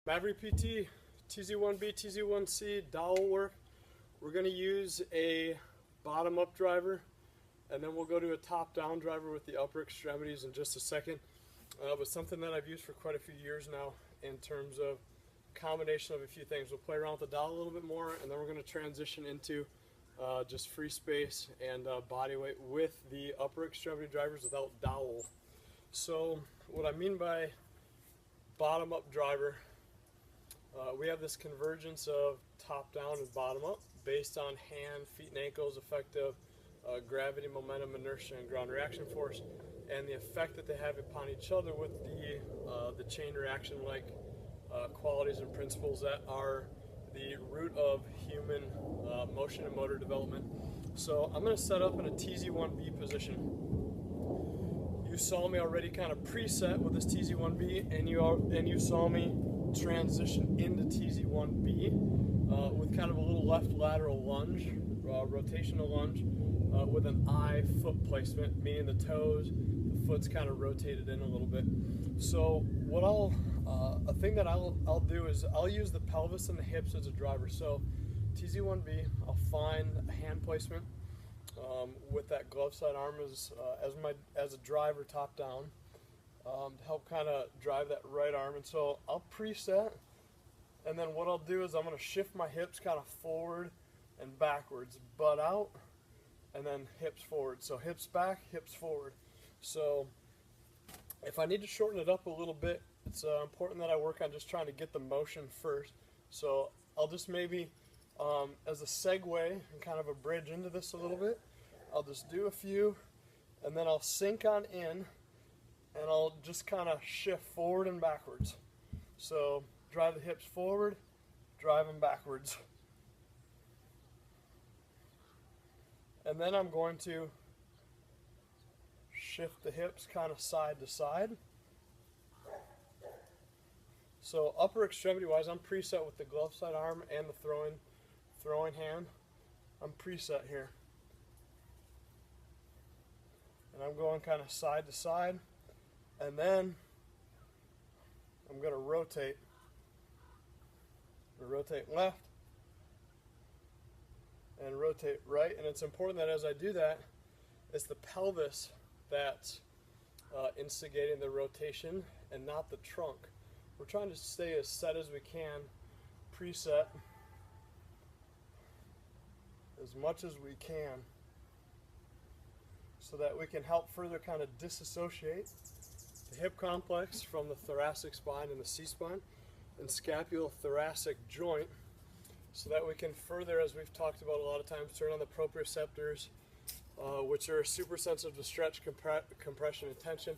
Maverick PT, TZ1B, TZ1C, dowel work. We're going to use a bottom-up driver, and then we'll go to a top-down driver with the upper extremities in just a second. But something that I've used for quite a few years now in terms of combination of a few things. We'll play around with the dowel a little bit more, and then we're going to transition into just free space and body weight with the upper extremity drivers without dowel. So what I mean by bottom-up driver, we have this convergence of top-down and bottom-up based on hand, feet, and ankles, effect of gravity, momentum, inertia, and ground reaction force, and the effect that they have upon each other with the chain reaction-like qualities and principles that are the root of human motion and motor development. So I'm going to set up in a TZ1B position. You saw me already kind of preset with this TZ1B, and you saw me transition into TZ1B with kind of a little left lateral lunge, rotational lunge, with an eye foot placement, meaning the toes, the foot's kind of rotated in a little bit. So what a thing that I'll do is I'll use the pelvis and the hips as a driver. So TZ1B, I'll find a hand placement with that glove side arm as a driver top down to help kind of drive that right arm. And so I'll preset, and then what I'll do is I'm going to shift my hips kind of forward and backwards, butt out, and then hips forward. So hips back, hips forward. So if I need to shorten it up a little bit, it's important that I work on just trying to get the motion first. So I'll just maybe, as a segue and kind of a bridge into this a little bit, I'll just do a few, and then I'll sink on in, and I'll just kind of shift forward and backwards. So drive the hips forward, drive them backwards. And then I'm going to shift the hips kind of side to side. So upper extremity wise, I'm preset with the glove side arm and the throwing hand. I'm preset here. And I'm going kind of side to side. And then I'm going to rotate. Rotate left and rotate right. And it's important that as I do that, it's the pelvis that's instigating the rotation and not the trunk. We're trying to stay as set as we can, preset as much as we can, so that we can help further kind of disassociate the hip complex from the thoracic spine and the C-spine and scapulothoracic joint, so that we can further, as we've talked about a lot of times, turn on the proprioceptors, which are super sensitive to stretch, compression, and tension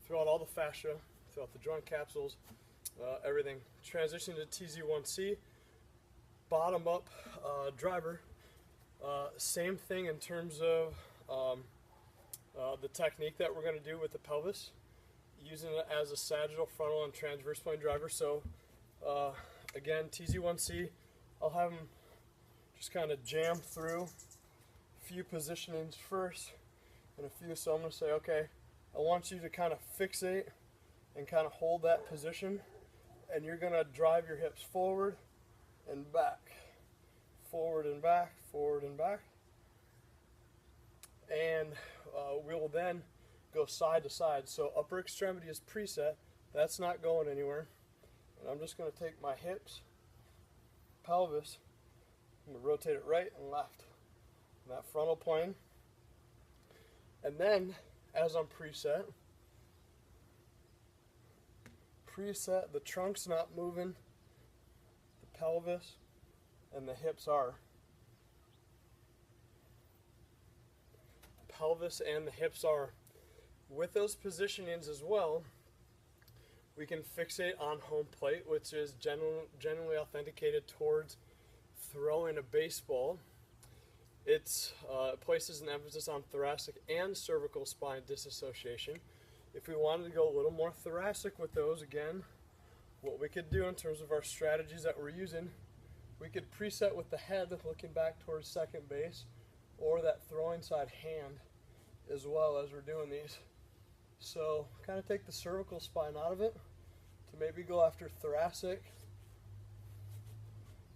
throughout all the fascia, throughout the joint capsules, everything. Transition to TZ1C, bottom up driver. Same thing in terms of the technique that we're going to do with the pelvis, using it as a sagittal, frontal, and transverse plane driver. So again, TZ1C, I'll have them just kind of jam through a few positionings first and a few. So I'm going to say, okay, I want you to kind of fixate and kind of hold that position, and you're going to drive your hips forward and back, forward and back, forward and back. And we'll then go side to side. So upper extremity is preset. That's not going anywhere. And I'm just going to take my hips, pelvis, I'm going to rotate it right and left in that frontal plane. And then, as I'm preset, the trunk's not moving, the pelvis and the hips are. Pelvis and the hips are. With those positionings as well, we can fixate on home plate, which is generally authenticated towards throwing a baseball. It places an emphasis on thoracic and cervical spine disassociation. If we wanted to go a little more thoracic with those, again, what we could do in terms of our strategies that we're using, we could preset with the head looking back towards second base, or that throwing side hand as well as we're doing these. So kind of take the cervical spine out of it, to maybe go after thoracic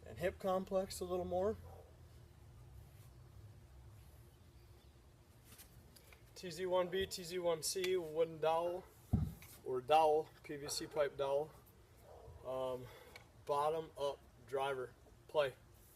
and hip complex a little more. TZ1B, TZ1C, wooden dowel, or dowel, PVC pipe dowel. Bottom up driver, play.